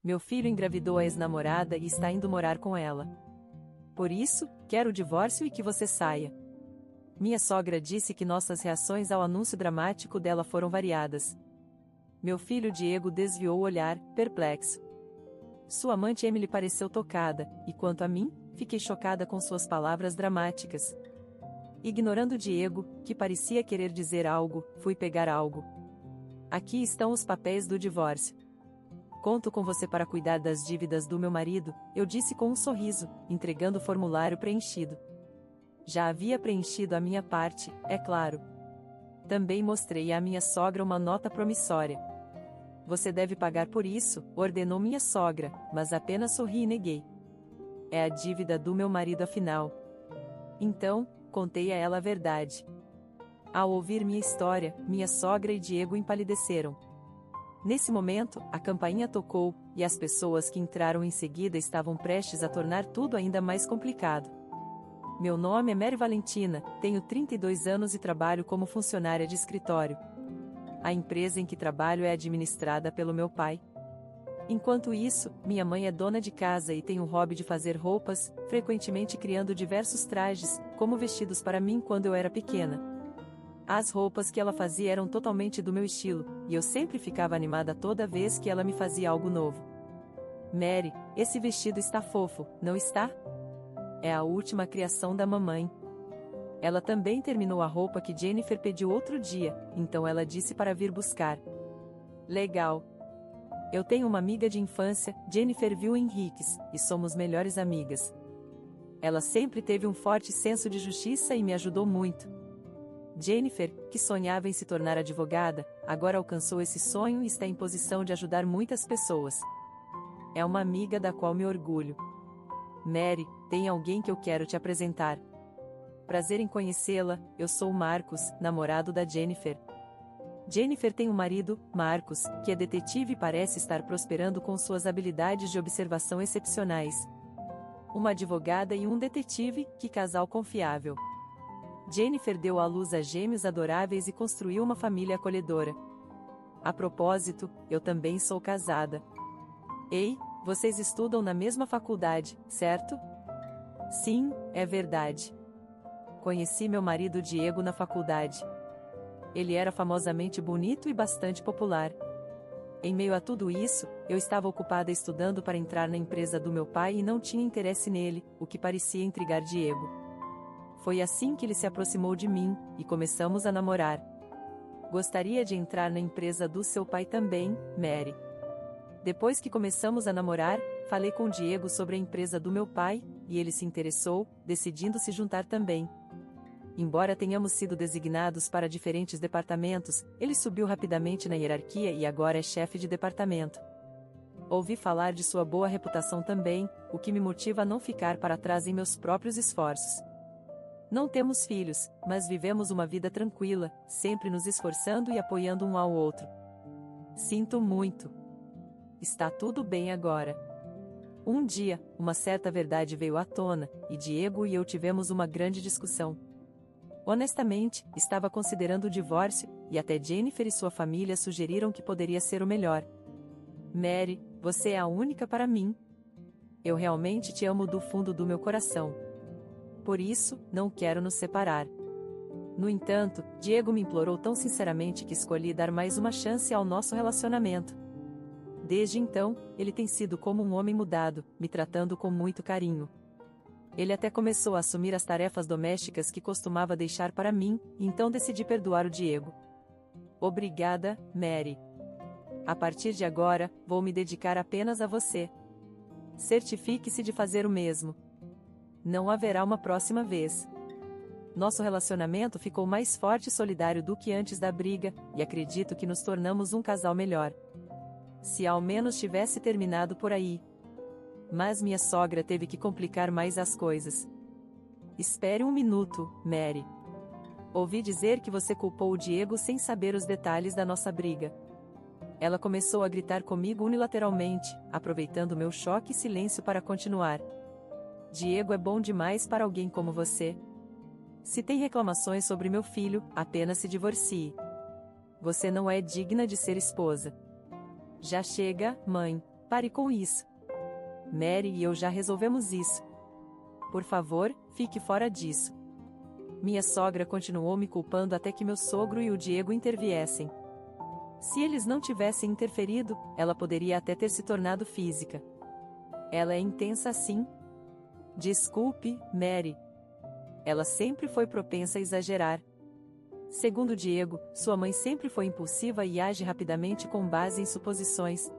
Meu filho engravidou a ex-namorada e está indo morar com ela. Por isso, quero o divórcio e que você saia. Minha sogra disse que nossas reações ao anúncio dramático dela foram variadas. Meu filho Diego desviou o olhar, perplexo. Sua amante Emily pareceu tocada, e quanto a mim, fiquei chocada com suas palavras dramáticas. Ignorando Diego, que parecia querer dizer algo, fui pegar algo. Aqui estão os papéis do divórcio. Conto com você para cuidar das dívidas do meu marido, eu disse com um sorriso, entregando o formulário preenchido. Já havia preenchido a minha parte, é claro. Também mostrei à minha sogra uma nota promissória. Você deve pagar por isso, ordenou minha sogra, mas apenas sorri e neguei. É a dívida do meu marido afinal. Então, contei a ela a verdade. Ao ouvir minha história, minha sogra e Diego empalideceram. Nesse momento, a campainha tocou, e as pessoas que entraram em seguida estavam prestes a tornar tudo ainda mais complicado. Meu nome é Mary Valentina, tenho 32 anos e trabalho como funcionária de escritório. A empresa em que trabalho é administrada pelo meu pai. Enquanto isso, minha mãe é dona de casa e tem o hobby de fazer roupas, frequentemente criando diversos trajes, como vestidos para mim quando eu era pequena. As roupas que ela fazia eram totalmente do meu estilo, e eu sempre ficava animada toda vez que ela me fazia algo novo. Mary, esse vestido está fofo, não está? É a última criação da mamãe. Ela também terminou a roupa que Jennifer pediu outro dia, então ela disse para vir buscar. Legal. Eu tenho uma amiga de infância, Jennifer Vil Henriques, e somos melhores amigas. Ela sempre teve um forte senso de justiça e me ajudou muito. Jennifer, que sonhava em se tornar advogada, agora alcançou esse sonho e está em posição de ajudar muitas pessoas. É uma amiga da qual me orgulho. Mary, tem alguém que eu quero te apresentar. Prazer em conhecê-la, eu sou o Marcos, namorado da Jennifer. Jennifer tem um marido, Marcos, que é detetive e parece estar prosperando com suas habilidades de observação excepcionais. Uma advogada e um detetive, que casal confiável. Jennifer deu à luz a gêmeos adoráveis e construiu uma família acolhedora. A propósito, eu também sou casada. Ei, vocês estudam na mesma faculdade, certo? Sim, é verdade. Conheci meu marido Diego na faculdade. Ele era famosamente bonito e bastante popular. Em meio a tudo isso, eu estava ocupada estudando para entrar na empresa do meu pai e não tinha interesse nele, o que parecia intrigar Diego. Foi assim que ele se aproximou de mim, e começamos a namorar. Gostaria de entrar na empresa do seu pai também, Mary. Depois que começamos a namorar, falei com Diego sobre a empresa do meu pai, e ele se interessou, decidindo se juntar também. Embora tenhamos sido designados para diferentes departamentos, ele subiu rapidamente na hierarquia e agora é chefe de departamento. Ouvi falar de sua boa reputação também, o que me motiva a não ficar para trás em meus próprios esforços. Não temos filhos, mas vivemos uma vida tranquila, sempre nos esforçando e apoiando um ao outro. Sinto muito. Está tudo bem agora. Um dia, uma certa verdade veio à tona, e Diego e eu tivemos uma grande discussão. Honestamente, estava considerando o divórcio, e até Jennifer e sua família sugeriram que poderia ser o melhor. Mary, você é a única para mim. Eu realmente te amo do fundo do meu coração. Por isso, não quero nos separar. No entanto, Diego me implorou tão sinceramente que escolhi dar mais uma chance ao nosso relacionamento. Desde então, ele tem sido como um homem mudado, me tratando com muito carinho. Ele até começou a assumir as tarefas domésticas que costumava deixar para mim, e então decidi perdoar o Diego. Obrigada, Mary. A partir de agora, vou me dedicar apenas a você. Certifique-se de fazer o mesmo. Não haverá uma próxima vez. Nosso relacionamento ficou mais forte e solidário do que antes da briga, e acredito que nos tornamos um casal melhor. Se ao menos tivesse terminado por aí. Mas minha sogra teve que complicar mais as coisas. Espere um minuto, Mary. Ouvi dizer que você culpou o Diego sem saber os detalhes da nossa briga. Ela começou a gritar comigo unilateralmente, aproveitando meu choque e silêncio para continuar. Diego é bom demais para alguém como você. Se tem reclamações sobre meu filho, apenas se divorcie. Você não é digna de ser esposa. Já chega, mãe. Pare com isso. Mary e eu já resolvemos isso. Por favor, fique fora disso. Minha sogra continuou me culpando até que meu sogro e o Diego interviessem. Se eles não tivessem interferido, ela poderia até ter se tornado física. Ela é intensa assim? Desculpe, Mary. Ela sempre foi propensa a exagerar. Segundo Diego, sua mãe sempre foi impulsiva e age rapidamente com base em suposições.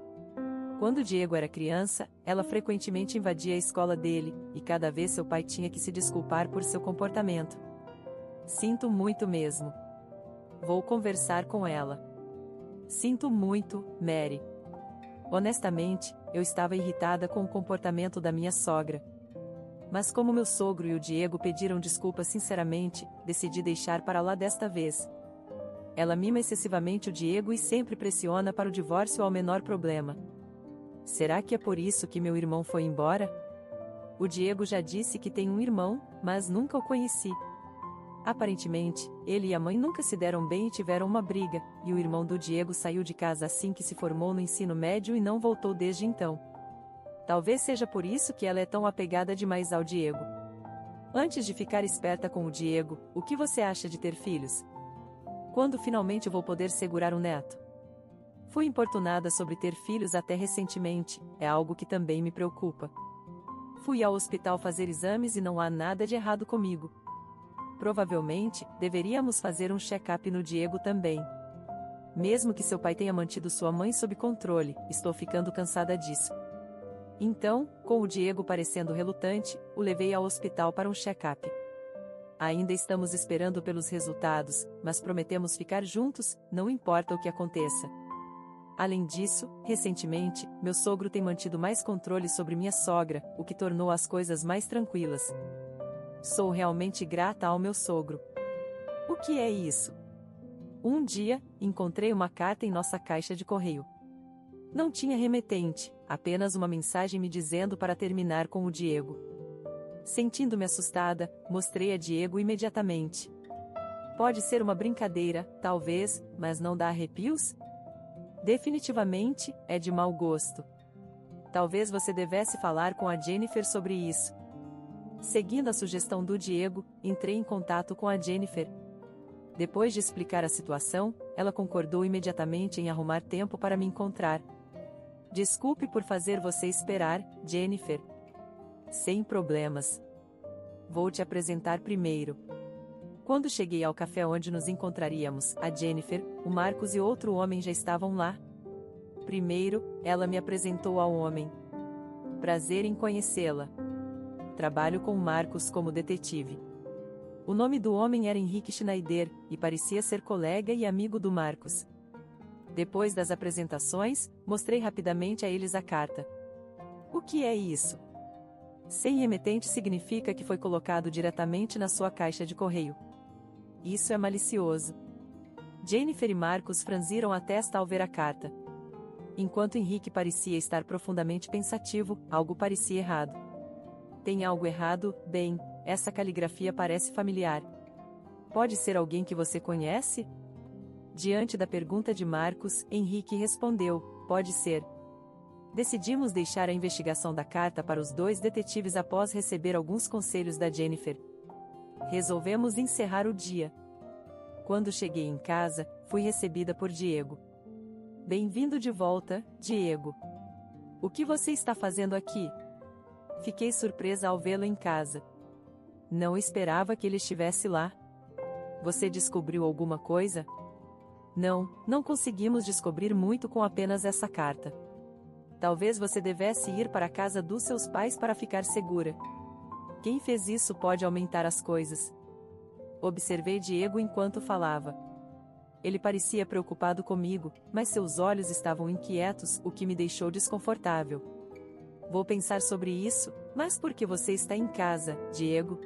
Quando Diego era criança, ela frequentemente invadia a escola dele, e cada vez seu pai tinha que se desculpar por seu comportamento. Sinto muito mesmo. Vou conversar com ela. Sinto muito, Mary. Honestamente, eu estava irritada com o comportamento da minha sogra. Mas como meu sogro e o Diego pediram desculpas sinceramente, decidi deixar para lá desta vez. Ela mima excessivamente o Diego e sempre pressiona para o divórcio ao menor problema. Será que é por isso que meu irmão foi embora? O Diego já disse que tem um irmão, mas nunca o conheci. Aparentemente, ele e a mãe nunca se deram bem e tiveram uma briga, e o irmão do Diego saiu de casa assim que se formou no ensino médio e não voltou desde então. Talvez seja por isso que ela é tão apegada demais ao Diego. Antes de ficar esperta com o Diego, o que você acha de ter filhos? Quando finalmente vou poder segurar um neto? Fui importunada sobre ter filhos até recentemente, é algo que também me preocupa. Fui ao hospital fazer exames e não há nada de errado comigo. Provavelmente, deveríamos fazer um check-up no Diego também. Mesmo que seu pai tenha mantido sua mãe sob controle, estou ficando cansada disso. Então, com o Diego parecendo relutante, o levei ao hospital para um check-up. Ainda estamos esperando pelos resultados, mas prometemos ficar juntos, não importa o que aconteça. Além disso, recentemente, meu sogro tem mantido mais controle sobre minha sogra, o que tornou as coisas mais tranquilas. Sou realmente grata ao meu sogro. O que é isso? Um dia, encontrei uma carta em nossa caixa de correio. Não tinha remetente, apenas uma mensagem me dizendo para terminar com o Diego. Sentindo-me assustada, mostrei a Diego imediatamente. Pode ser uma brincadeira, talvez, mas não dá arrepios? Definitivamente, é de mau gosto. Talvez você devesse falar com a Jennifer sobre isso. Seguindo a sugestão do Diego, entrei em contato com a Jennifer. Depois de explicar a situação, ela concordou imediatamente em arrumar tempo para me encontrar. Desculpe por fazer você esperar, Jennifer. Sem problemas. Vou te apresentar primeiro. Quando cheguei ao café onde nos encontraríamos, a Jennifer, o Marcos e outro homem já estavam lá. Primeiro, ela me apresentou ao homem. Prazer em conhecê-la. Trabalho com Marcos como detetive. O nome do homem era Henrique Schneider, e parecia ser colega e amigo do Marcos. Depois das apresentações, mostrei rapidamente a eles a carta. O que é isso? Sem remetente significa que foi colocado diretamente na sua caixa de correio. Isso é malicioso. Jennifer e Marcos franziram a testa ao ver a carta. Enquanto Henrique parecia estar profundamente pensativo, algo parecia errado. Tem algo errado? Bem, essa caligrafia parece familiar. Pode ser alguém que você conhece? Diante da pergunta de Marcos, Henrique respondeu: pode ser. Decidimos deixar a investigação da carta para os dois detetives após receber alguns conselhos da Jennifer. Resolvemos encerrar o dia. Quando cheguei em casa, fui recebida por Diego. Bem-vindo de volta, Diego. O que você está fazendo aqui? Fiquei surpresa ao vê-lo em casa. Não esperava que ele estivesse lá. Você descobriu alguma coisa? Não conseguimos descobrir muito com apenas essa carta. Talvez você devesse ir para a casa dos seus pais para ficar segura. Quem fez isso pode aumentar as coisas. Observei Diego enquanto falava. Ele parecia preocupado comigo, mas seus olhos estavam inquietos, o que me deixou desconfortável. Vou pensar sobre isso, mas por que você está em casa, Diego?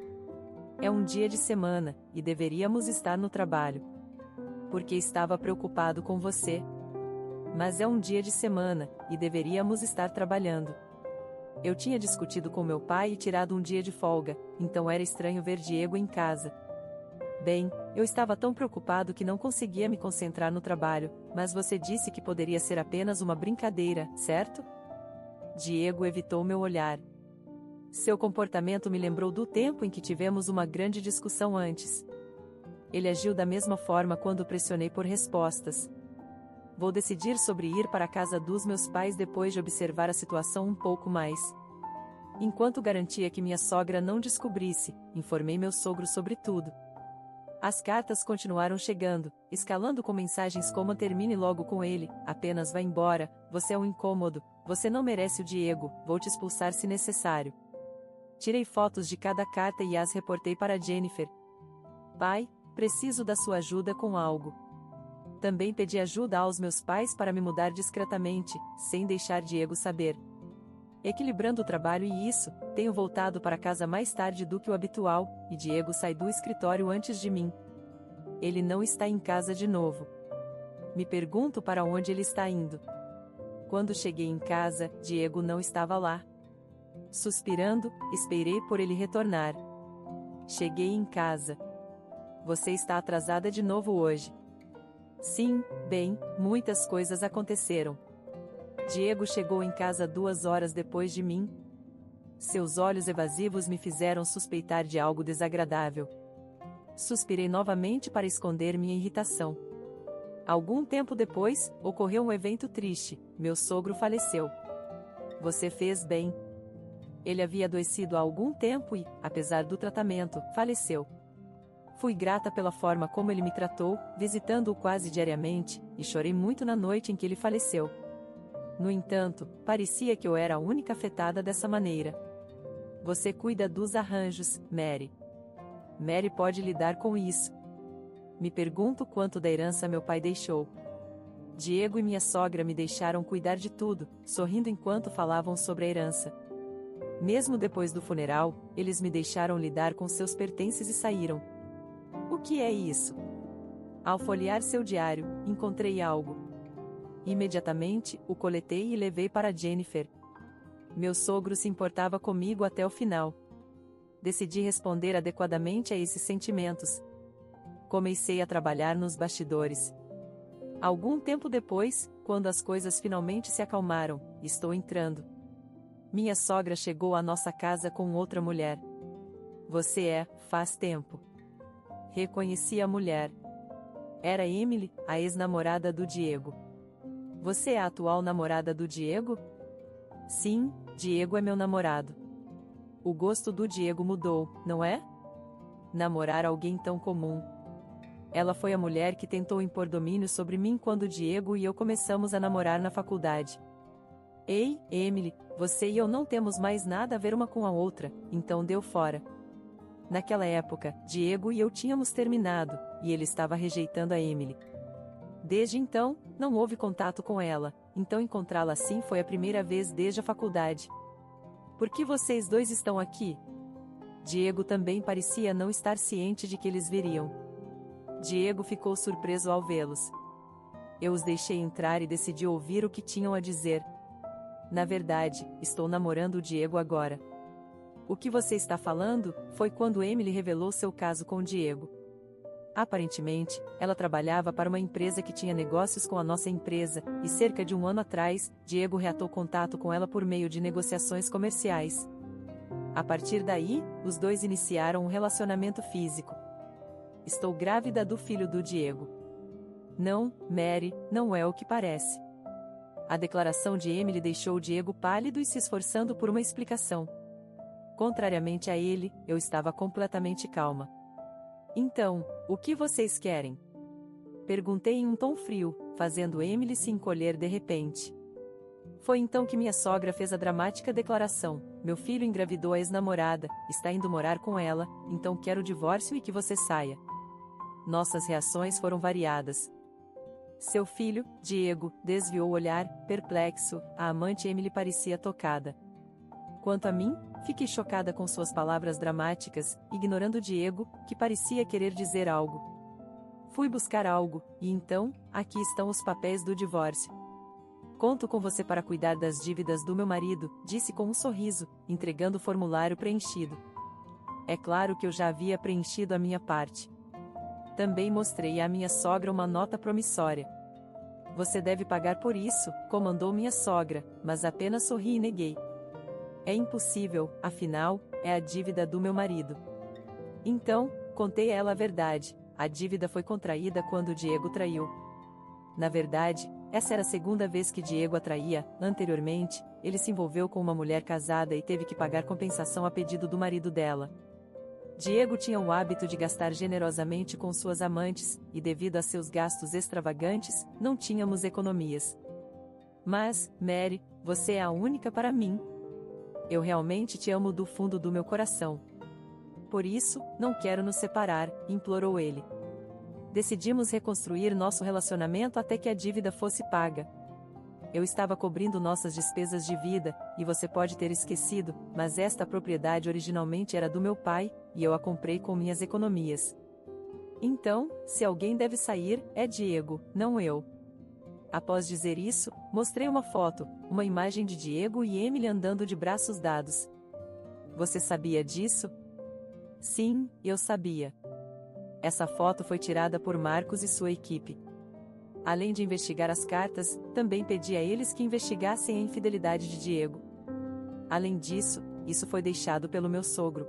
É um dia de semana, e deveríamos estar no trabalho. Porque estava preocupado com você. Mas é um dia de semana, e deveríamos estar trabalhando. Eu tinha discutido com meu pai e tirado um dia de folga, então era estranho ver Diego em casa. Bem, eu estava tão preocupado que não conseguia me concentrar no trabalho, mas você disse que poderia ser apenas uma brincadeira, certo? Diego evitou meu olhar. Seu comportamento me lembrou do tempo em que tivemos uma grande discussão antes. Ele agiu da mesma forma quando pressionei por respostas. Vou decidir sobre ir para a casa dos meus pais depois de observar a situação um pouco mais. Enquanto garantia que minha sogra não descobrisse, informei meu sogro sobre tudo. As cartas continuaram chegando, escalando com mensagens como termine logo com ele, apenas vá embora, você é um incômodo, você não merece o Diego, vou te expulsar se necessário. Tirei fotos de cada carta e as reportei para Jennifer. Pai, preciso da sua ajuda com algo. Também pedi ajuda aos meus pais para me mudar discretamente, sem deixar Diego saber. Equilibrando o trabalho e isso, tenho voltado para casa mais tarde do que o habitual, e Diego sai do escritório antes de mim. Ele não está em casa de novo. Me pergunto para onde ele está indo. Quando cheguei em casa, Diego não estava lá. Suspirando, esperei por ele retornar. Cheguei em casa. Você está atrasada de novo hoje. Sim, bem, muitas coisas aconteceram. Diego chegou em casa 2 horas depois de mim. Seus olhos evasivos me fizeram suspeitar de algo desagradável. Suspirei novamente para esconder minha irritação. Algum tempo depois, ocorreu um evento triste, meu sogro faleceu. Você fez bem. Ele havia adoecido há algum tempo e, apesar do tratamento, faleceu. Fui grata pela forma como ele me tratou, visitando-o quase diariamente, e chorei muito na noite em que ele faleceu. No entanto, parecia que eu era a única afetada dessa maneira. Você cuida dos arranjos, Mary. Mary pode lidar com isso. Me pergunto quanto da herança meu pai deixou. Diego e minha sogra me deixaram cuidar de tudo, sorrindo enquanto falavam sobre a herança. Mesmo depois do funeral, eles me deixaram lidar com seus pertences e saíram. O que é isso? Ao folhear seu diário, encontrei algo. Imediatamente, o coletei e levei para Jennifer. Meu sogro se importava comigo até o final. Decidi responder adequadamente a esses sentimentos. Comecei a trabalhar nos bastidores. Algum tempo depois, quando as coisas finalmente se acalmaram, estou entrando. Minha sogra chegou à nossa casa com outra mulher. Faz tempo. Reconheci a mulher. Era Emily, a ex-namorada do Diego. Você é a atual namorada do Diego? Sim, Diego é meu namorado. O gosto do Diego mudou, não é? Namorar alguém tão comum. Ela foi a mulher que tentou impor domínio sobre mim quando Diego e eu começamos a namorar na faculdade. Ei, Emily, você e eu não temos mais nada a ver uma com a outra, então deu fora. Naquela época, Diego e eu tínhamos terminado, e ele estava rejeitando a Emily. Desde então, não houve contato com ela, então encontrá-la assim foi a primeira vez desde a faculdade. Por que vocês dois estão aqui? Diego também parecia não estar ciente de que eles viriam. Diego ficou surpreso ao vê-los. Eu os deixei entrar e decidi ouvir o que tinham a dizer. Na verdade, estou namorando o Diego agora. O que você está falando? Foi quando Emily revelou seu caso com Diego. Aparentemente, ela trabalhava para uma empresa que tinha negócios com a nossa empresa, e cerca de 1 ano atrás, Diego reatou contato com ela por meio de negociações comerciais. A partir daí, os dois iniciaram um relacionamento físico. Estou grávida do filho do Diego. Não, Mary, não é o que parece. A declaração de Emily deixou Diego pálido e se esforçando por uma explicação. Contrariamente a ele, eu estava completamente calma. Então, o que vocês querem? Perguntei em um tom frio, fazendo Emily se encolher de repente. Foi então que minha sogra fez a dramática declaração: meu filho engravidou a ex-namorada, está indo morar com ela, então quero o divórcio e que você saia. Nossas reações foram variadas. Seu filho, Diego, desviou o olhar, perplexo, a amante Emily parecia tocada. Quanto a mim, fiquei chocada com suas palavras dramáticas, ignorando Diego, que parecia querer dizer algo. Fui buscar algo, e então, aqui estão os papéis do divórcio. Conto com você para cuidar das dívidas do meu marido, disse com um sorriso, entregando o formulário preenchido. É claro que eu já havia preenchido a minha parte. Também mostrei à minha sogra uma nota promissória. Você deve pagar por isso, comandou minha sogra, mas apenas sorri e neguei. É impossível, afinal, é a dívida do meu marido. Então, contei a ela a verdade, a dívida foi contraída quando Diego traiu. Na verdade, essa era a segunda vez que Diego a traía. Anteriormente, ele se envolveu com uma mulher casada e teve que pagar compensação a pedido do marido dela. Diego tinha o hábito de gastar generosamente com suas amantes, e devido a seus gastos extravagantes, não tínhamos economias. Mas, Mary, você é a única para mim. Eu realmente te amo do fundo do meu coração. Por isso, não quero nos separar, implorou ele. Decidimos reconstruir nosso relacionamento até que a dívida fosse paga. Eu estava cobrindo nossas despesas de vida, e você pode ter esquecido, mas esta propriedade originalmente era do meu pai, e eu a comprei com minhas economias. Então, se alguém deve sair, é Diego, não eu. Após dizer isso, mostrei uma foto, uma imagem de Diego e Emily andando de braços dados. Você sabia disso? Sim, eu sabia. Essa foto foi tirada por Marcos e sua equipe. Além de investigar as cartas, também pedi a eles que investigassem a infidelidade de Diego. Além disso, isso foi deixado pelo meu sogro.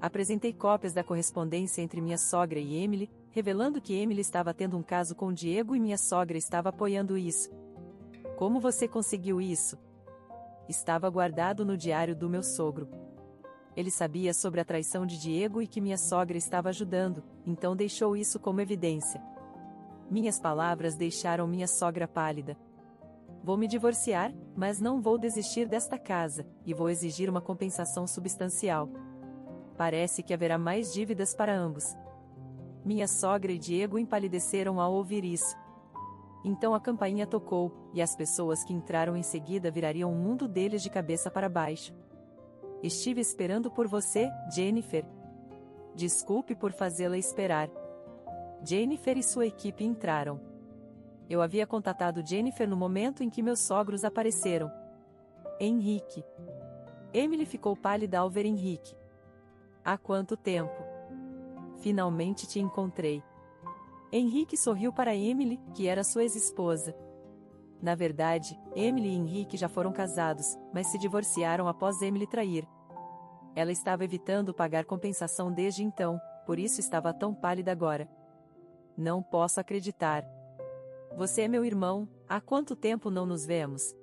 Apresentei cópias da correspondência entre minha sogra e Emily, revelando que Emily estava tendo um caso com Diego e minha sogra estava apoiando isso. Como você conseguiu isso? Estava guardado no diário do meu sogro. Ele sabia sobre a traição de Diego e que minha sogra estava ajudando, então deixou isso como evidência. Minhas palavras deixaram minha sogra pálida. Vou me divorciar, mas não vou desistir desta casa, e vou exigir uma compensação substancial. Parece que haverá mais dívidas para ambos. Minha sogra e Diego empalideceram ao ouvir isso. Então a campainha tocou, e as pessoas que entraram em seguida virariam o mundo deles de cabeça para baixo. Estive esperando por você, Jennifer. Desculpe por fazê-la esperar. Jennifer e sua equipe entraram. Eu havia contatado Jennifer no momento em que meus sogros apareceram. Henrique. Emily ficou pálida ao ver Henrique. Há quanto tempo? Finalmente te encontrei. Henrique sorriu para Emily, que era sua ex-esposa. Na verdade, Emily e Henrique já foram casados, mas se divorciaram após Emily trair. Ela estava evitando pagar compensação desde então, por isso estava tão pálida agora. Não posso acreditar. Você é meu irmão, há quanto tempo não nos vemos?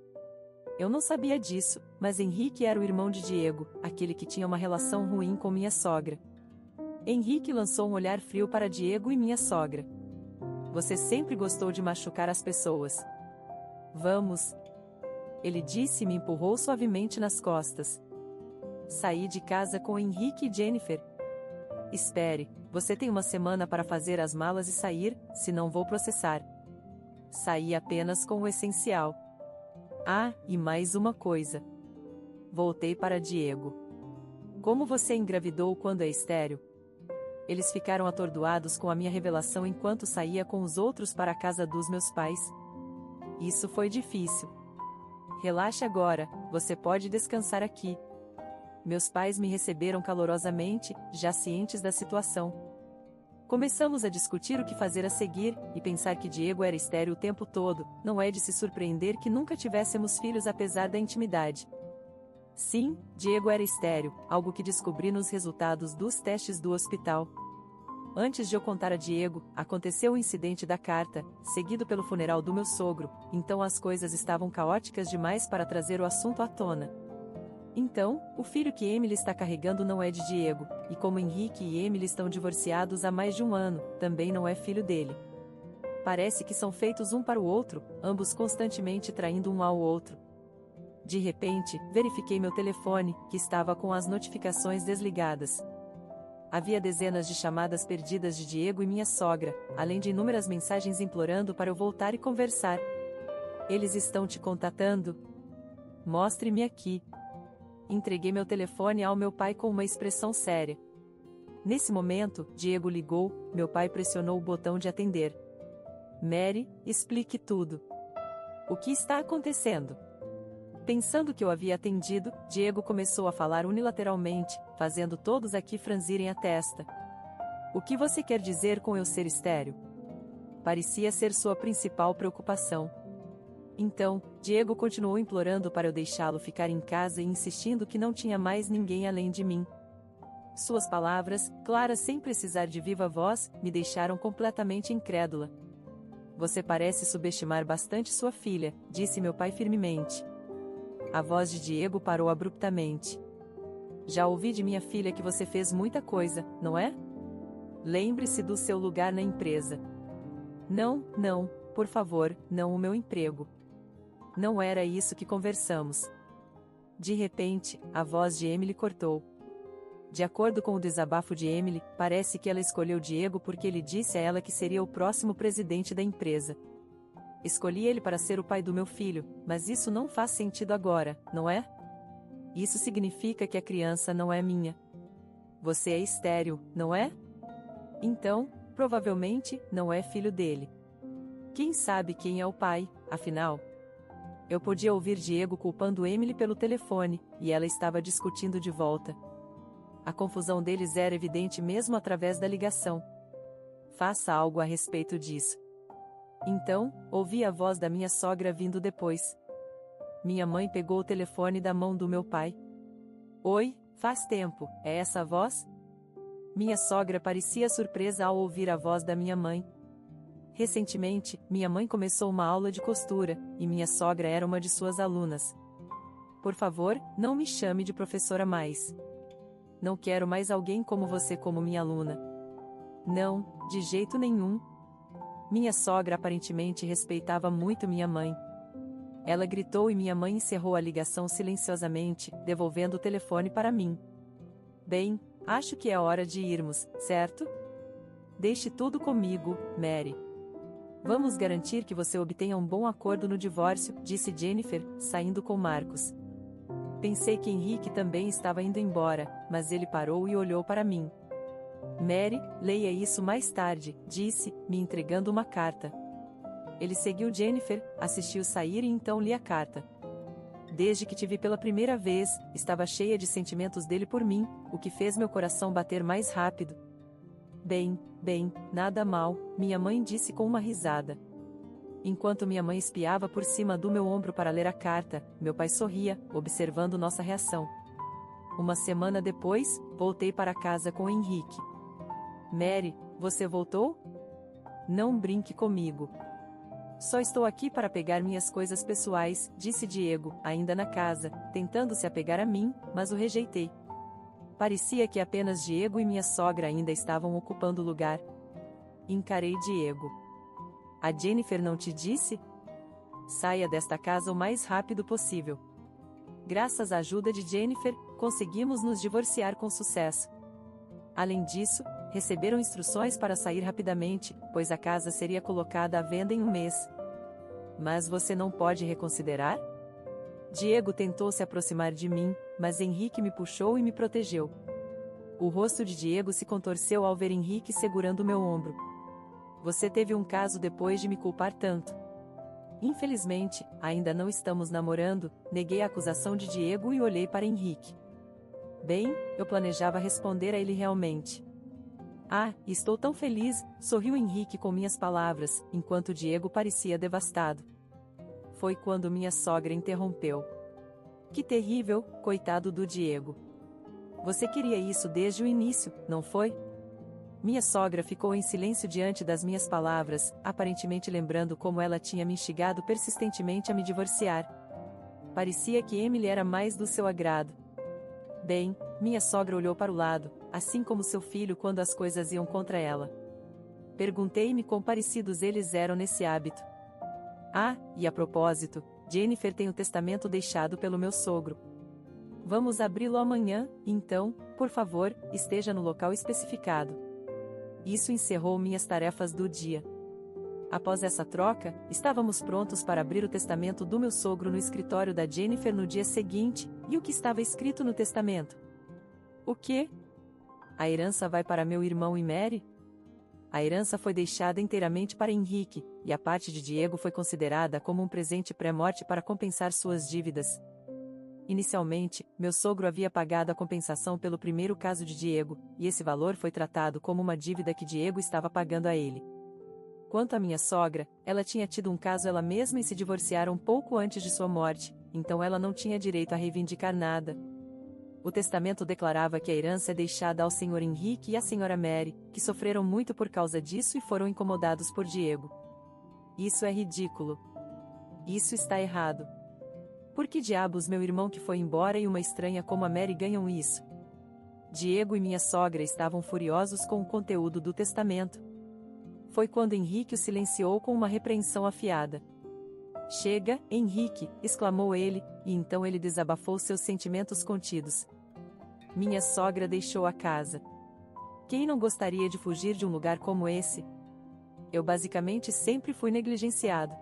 Eu não sabia disso, mas Henrique era o irmão de Diego, aquele que tinha uma relação ruim com minha sogra. Henrique lançou um olhar frio para Diego e minha sogra. Você sempre gostou de machucar as pessoas. Vamos. Ele disse e me empurrou suavemente nas costas. Saí de casa com Henrique e Jennifer. Espere, você tem uma semana para fazer as malas e sair, senão vou processar. Saí apenas com o essencial. Ah, e mais uma coisa. Voltei para Diego. Como você engravidou quando é estéril? Eles ficaram atordoados com a minha revelação enquanto saía com os outros para a casa dos meus pais. Isso foi difícil. Relaxe agora, você pode descansar aqui. Meus pais me receberam calorosamente, já cientes da situação. Começamos a discutir o que fazer a seguir, e pensar que Diego era estéril o tempo todo, não é de se surpreender que nunca tivéssemos filhos apesar da intimidade. Sim, Diego era estéril, algo que descobri nos resultados dos testes do hospital. Antes de eu contar a Diego, aconteceu o incidente da carta, seguido pelo funeral do meu sogro, então as coisas estavam caóticas demais para trazer o assunto à tona. Então, o filho que Emily está carregando não é de Diego, e como Henrique e Emily estão divorciados há mais de um ano, também não é filho dele. Parece que são feitos um para o outro, ambos constantemente traindo um ao outro. De repente, verifiquei meu telefone, que estava com as notificações desligadas. Havia dezenas de chamadas perdidas de Diego e minha sogra, além de inúmeras mensagens implorando para eu voltar e conversar. Eles estão te contatando? Mostre-me aqui. Entreguei meu telefone ao meu pai com uma expressão séria. Nesse momento, Diego ligou, meu pai pressionou o botão de atender. Mary, explique tudo. O que está acontecendo? Pensando que eu havia atendido, Diego começou a falar unilateralmente, fazendo todos aqui franzirem a testa. O que você quer dizer com eu ser estéril? parecia ser sua principal preocupação. Então, Diego continuou implorando para eu deixá-lo ficar em casa e insistindo que não tinha mais ninguém além de mim. Suas palavras, claras sem precisar de viva voz, me deixaram completamente incrédula. Você parece subestimar bastante sua filha, disse meu pai firmemente. A voz de Diego parou abruptamente. Já ouvi de minha filha que você fez muita coisa, não é? Lembre-se do seu lugar na empresa. Não, não, por favor, não o meu emprego. Não era isso que conversamos. De repente, a voz de Emily cortou. De acordo com o desabafo de Emily, parece que ela escolheu Diego porque ele disse a ela que seria o próximo presidente da empresa. Escolhi ele para ser o pai do meu filho, mas isso não faz sentido agora, não é? Isso significa que a criança não é minha. Você é estéril, não é? Então, provavelmente, não é filho dele. Quem sabe quem é o pai, afinal? Eu podia ouvir Diego culpando Emily pelo telefone, e ela estava discutindo de volta. A confusão deles era evidente mesmo através da ligação. Faça algo a respeito disso. Então, ouvi a voz da minha sogra vindo depois. Minha mãe pegou o telefone da mão do meu pai. Oi, faz tempo, é essa a voz? Minha sogra parecia surpresa ao ouvir a voz da minha mãe. Recentemente, minha mãe começou uma aula de costura, e minha sogra era uma de suas alunas. Por favor, não me chame de professora mais. Não quero mais alguém como você como minha aluna. Não, de jeito nenhum. Minha sogra aparentemente respeitava muito minha mãe. Ela gritou e minha mãe encerrou a ligação silenciosamente, devolvendo o telefone para mim. Bem, acho que é hora de irmos, certo? Deixe tudo comigo, Mary. Vamos garantir que você obtenha um bom acordo no divórcio, disse Jennifer, saindo com Marcos. Pensei que Henrique também estava indo embora, mas ele parou e olhou para mim. Mary, leia isso mais tarde, disse, me entregando uma carta. Ele seguiu Jennifer, assistiu sair e então li a carta. Desde que te vi pela primeira vez, estava cheia de sentimentos dele por mim, o que fez meu coração bater mais rápido. Bem, nada mal, minha mãe disse com uma risada. Enquanto minha mãe espiava por cima do meu ombro para ler a carta, meu pai sorria, observando nossa reação. Uma semana depois, voltei para casa com Henrique. Mary, você voltou? Não brinque comigo. Só estou aqui para pegar minhas coisas pessoais, disse Diego, ainda na casa, tentando se apegar a mim, mas o rejeitei. Parecia que apenas Diego e minha sogra ainda estavam ocupando o lugar. Encarei Diego. A Jennifer não te disse? Saia desta casa o mais rápido possível. Graças à ajuda de Jennifer, conseguimos nos divorciar com sucesso. Além disso, receberam instruções para sair rapidamente, pois a casa seria colocada à venda em um mês. Mas você não pode reconsiderar? Diego tentou se aproximar de mim, mas Henrique me puxou e me protegeu. O rosto de Diego se contorceu ao ver Henrique segurando meu ombro. Você teve um caso depois de me culpar tanto. Infelizmente, ainda não estamos namorando, neguei a acusação de Diego e olhei para Henrique. Bem, eu planejava responder a ele realmente. Ah, estou tão feliz, sorriu Henrique com minhas palavras, enquanto Diego parecia devastado. Foi quando minha sogra interrompeu. Que terrível, coitado do Diego. Você queria isso desde o início, não foi? Minha sogra ficou em silêncio diante das minhas palavras, aparentemente lembrando como ela tinha me instigado persistentemente a me divorciar. Parecia que Emily era mais do seu agrado. Bem, minha sogra olhou para o lado, assim como seu filho quando as coisas iam contra ela. Perguntei-me quão parecidos eles eram nesse hábito. Ah, e a propósito, Jennifer tem o testamento deixado pelo meu sogro. Vamos abri-lo amanhã, então, por favor, esteja no local especificado. Isso encerrou minhas tarefas do dia. Após essa troca, estávamos prontos para abrir o testamento do meu sogro no escritório da Jennifer no dia seguinte, e o que estava escrito no testamento? O quê? A herança vai para meu irmão e Mary? A herança foi deixada inteiramente para Henrique, e a parte de Diego foi considerada como um presente pré-morte para compensar suas dívidas. Inicialmente, meu sogro havia pagado a compensação pelo primeiro caso de Diego, e esse valor foi tratado como uma dívida que Diego estava pagando a ele. Quanto à minha sogra, ela tinha tido um caso ela mesma e se divorciaram pouco antes de sua morte, então ela não tinha direito a reivindicar nada. O testamento declarava que a herança é deixada ao Sr. Henrique e à Sra. Mary, que sofreram muito por causa disso e foram incomodados por Diego. Isso é ridículo. Isso está errado. Por que diabos meu irmão que foi embora e uma estranha como a Mary ganham isso? Diego e minha sogra estavam furiosos com o conteúdo do testamento. Foi quando Henrique o silenciou com uma repreensão afiada. Chega, Henrique, exclamou ele, e então ele desabafou seus sentimentos contidos. Minha sogra deixou a casa. Quem não gostaria de fugir de um lugar como esse? Eu basicamente sempre fui negligenciado.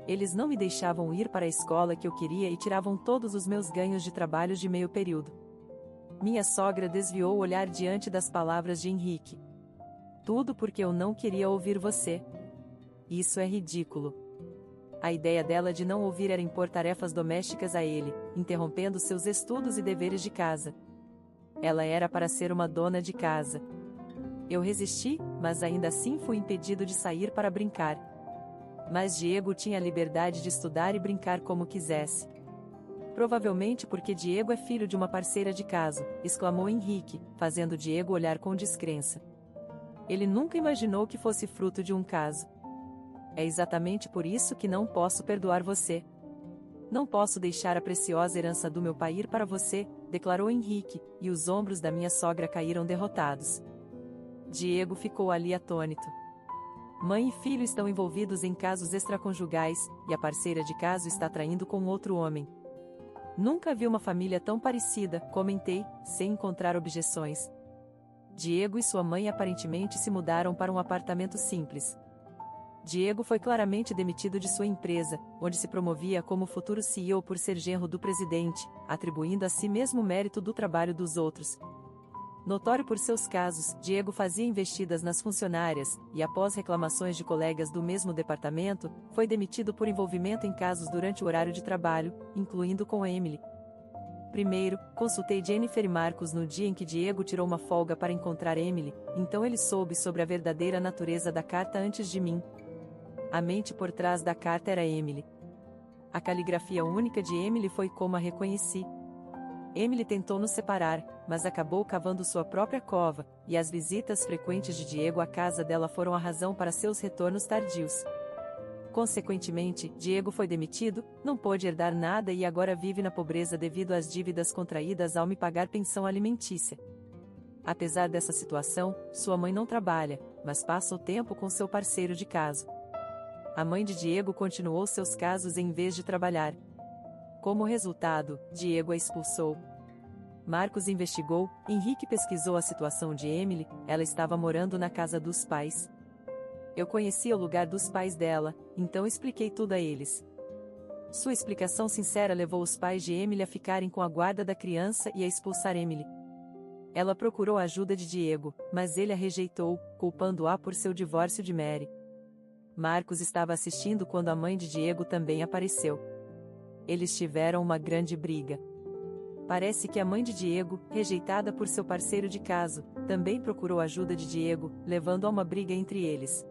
Eles não me deixavam ir para a escola que eu queria e tiravam todos os meus ganhos de trabalho de meio período. Minha sogra desviou o olhar diante das palavras de Henrique. Tudo porque eu não queria ouvir você. Isso é ridículo. A ideia dela de não ouvir era impor tarefas domésticas a ele, interrompendo seus estudos e deveres de casa. Ela era para ser uma dona de casa. Eu resisti, mas ainda assim fui impedido de sair para brincar. Mas Diego tinha a liberdade de estudar e brincar como quisesse. Provavelmente porque Diego é filho de uma parceira de caso, exclamou Henrique, fazendo Diego olhar com descrença. Ele nunca imaginou que fosse fruto de um caso. É exatamente por isso que não posso perdoar você. Não posso deixar a preciosa herança do meu pai ir para você, declarou Henrique, e os ombros da minha sogra caíram derrotados. Diego ficou ali atônito. Mãe e filho estão envolvidos em casos extraconjugais, e a parceira de caso está traindo com outro homem. Nunca vi uma família tão parecida, comentei, sem encontrar objeções. Diego e sua mãe aparentemente se mudaram para um apartamento simples. Diego foi claramente demitido de sua empresa, onde se promovia como futuro CEO por ser genro do presidente, atribuindo a si mesmo o mérito do trabalho dos outros. Notório por seus casos, Diego fazia investidas nas funcionárias, e após reclamações de colegas do mesmo departamento, foi demitido por envolvimento em casos durante o horário de trabalho, incluindo com Emily. Primeiro, consultei Jennifer e Marcos no dia em que Diego tirou uma folga para encontrar Emily, então ele soube sobre a verdadeira natureza da carta antes de mim. A mente por trás da carta era Emily. A caligrafia única de Emily foi como a reconheci. Emily tentou nos separar, mas acabou cavando sua própria cova, e as visitas frequentes de Diego à casa dela foram a razão para seus retornos tardios. Consequentemente, Diego foi demitido, não pôde herdar nada e agora vive na pobreza devido às dívidas contraídas ao me pagar pensão alimentícia. Apesar dessa situação, sua mãe não trabalha, mas passa o tempo com seu parceiro de caso. A mãe de Diego continuou seus casos em vez de trabalhar. Como resultado, Diego a expulsou. Marcos investigou, Henrique pesquisou a situação de Emily, ela estava morando na casa dos pais. Eu conhecia o lugar dos pais dela, então expliquei tudo a eles. Sua explicação sincera levou os pais de Emily a ficarem com a guarda da criança e a expulsar Emily. Ela procurou a ajuda de Diego, mas ele a rejeitou, culpando-a por seu divórcio de Mary. Marcos estava assistindo quando a mãe de Diego também apareceu. Eles tiveram uma grande briga. Parece que a mãe de Diego, rejeitada por seu parceiro de caso, também procurou a ajuda de Diego, levando a uma briga entre eles.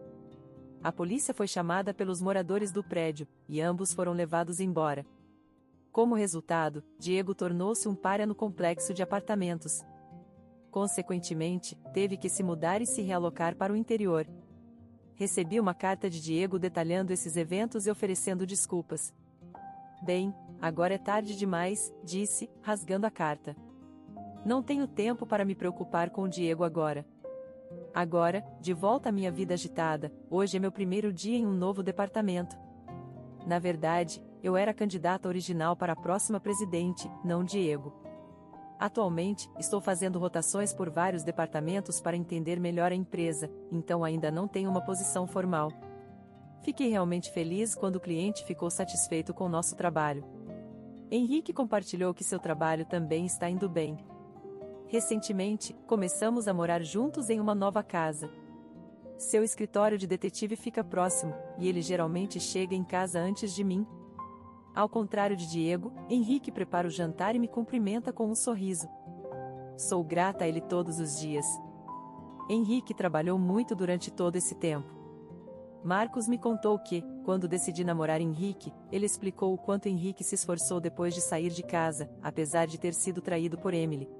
A polícia foi chamada pelos moradores do prédio, e ambos foram levados embora. Como resultado, Diego tornou-se um pária no complexo de apartamentos. Consequentemente, teve que se mudar e se realocar para o interior. Recebi uma carta de Diego detalhando esses eventos e oferecendo desculpas. Bem, agora é tarde demais, disse, rasgando a carta. Não tenho tempo para me preocupar com Diego agora. Agora, de volta à minha vida agitada, hoje é meu primeiro dia em um novo departamento. Na verdade, eu era a candidata original para a próxima presidente, não Diego. Atualmente, estou fazendo rotações por vários departamentos para entender melhor a empresa, então ainda não tenho uma posição formal. Fiquei realmente feliz quando o cliente ficou satisfeito com nosso trabalho. Henrique compartilhou que seu trabalho também está indo bem. Recentemente, começamos a morar juntos em uma nova casa. Seu escritório de detetive fica próximo, e ele geralmente chega em casa antes de mim. Ao contrário de Diego, Henrique prepara o jantar e me cumprimenta com um sorriso. Sou grata a ele todos os dias. Henrique trabalhou muito durante todo esse tempo. Marcos me contou que, quando decidi namorar Henrique, ele explicou o quanto Henrique se esforçou depois de sair de casa, apesar de ter sido traído por Emily.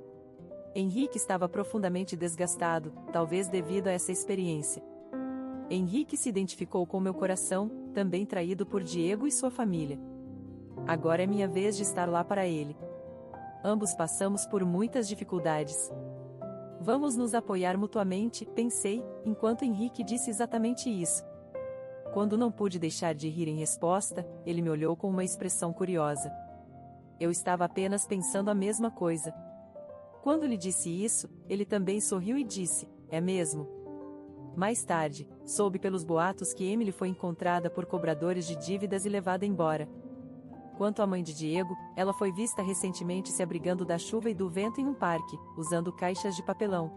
Henrique estava profundamente desgastado, talvez devido a essa experiência. Henrique se identificou com meu coração, também traído por Diego e sua família. Agora é minha vez de estar lá para ele. Ambos passamos por muitas dificuldades. Vamos nos apoiar mutuamente, pensei, enquanto Henrique disse exatamente isso. Quando não pude deixar de rir em resposta, ele me olhou com uma expressão curiosa. Eu estava apenas pensando a mesma coisa. Quando lhe disse isso, ele também sorriu e disse, é mesmo? Mais tarde, soube pelos boatos que Emily foi encontrada por cobradores de dívidas e levada embora. Quanto à mãe de Diego, ela foi vista recentemente se abrigando da chuva e do vento em um parque, usando caixas de papelão.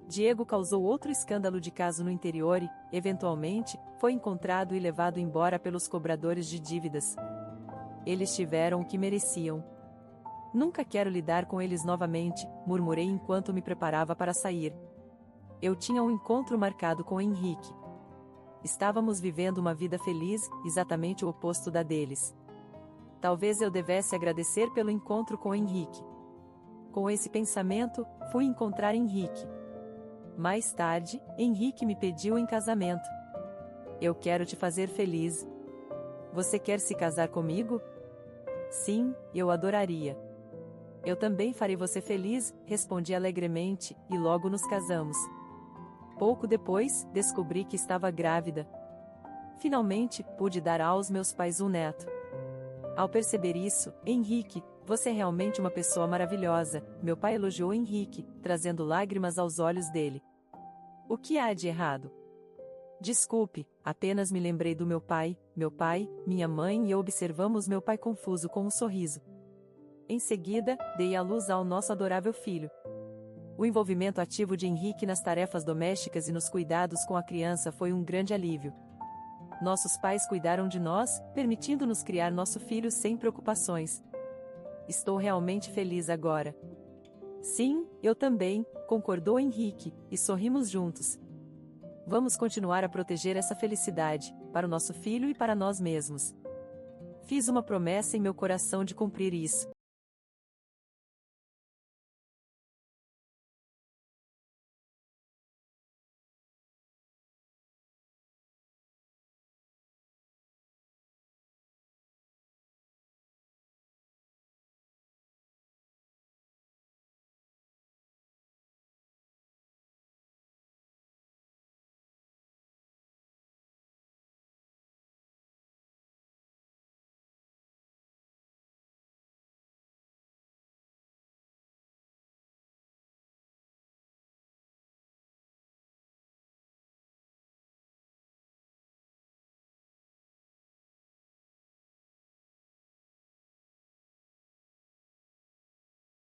Diego causou outro escândalo de caso no interior e, eventualmente, foi encontrado e levado embora pelos cobradores de dívidas. Eles tiveram o que mereciam. Nunca quero lidar com eles novamente, murmurei enquanto me preparava para sair. Eu tinha um encontro marcado com Henrique. Estávamos vivendo uma vida feliz, exatamente o oposto da deles. Talvez eu devesse agradecer pelo encontro com Henrique. Com esse pensamento, fui encontrar Henrique. Mais tarde, Henrique me pediu em casamento. Eu quero te fazer feliz. Você quer se casar comigo? Sim, eu adoraria. Eu também farei você feliz, respondi alegremente, e logo nos casamos. Pouco depois, descobri que estava grávida. Finalmente, pude dar aos meus pais um neto. Ao perceber isso, Henrique, você é realmente uma pessoa maravilhosa, meu pai elogiou Henrique, trazendo lágrimas aos olhos dele. O que há de errado? Desculpe, apenas me lembrei do meu pai, minha mãe e eu observamos meu pai confuso com um sorriso. Em seguida, dei à luz ao nosso adorável filho. O envolvimento ativo de Henrique nas tarefas domésticas e nos cuidados com a criança foi um grande alívio. Nossos pais cuidaram de nós, permitindo-nos criar nosso filho sem preocupações. Estou realmente feliz agora. Sim, eu também, concordou Henrique, e sorrimos juntos. Vamos continuar a proteger essa felicidade, para o nosso filho e para nós mesmos. Fiz uma promessa em meu coração de cumprir isso.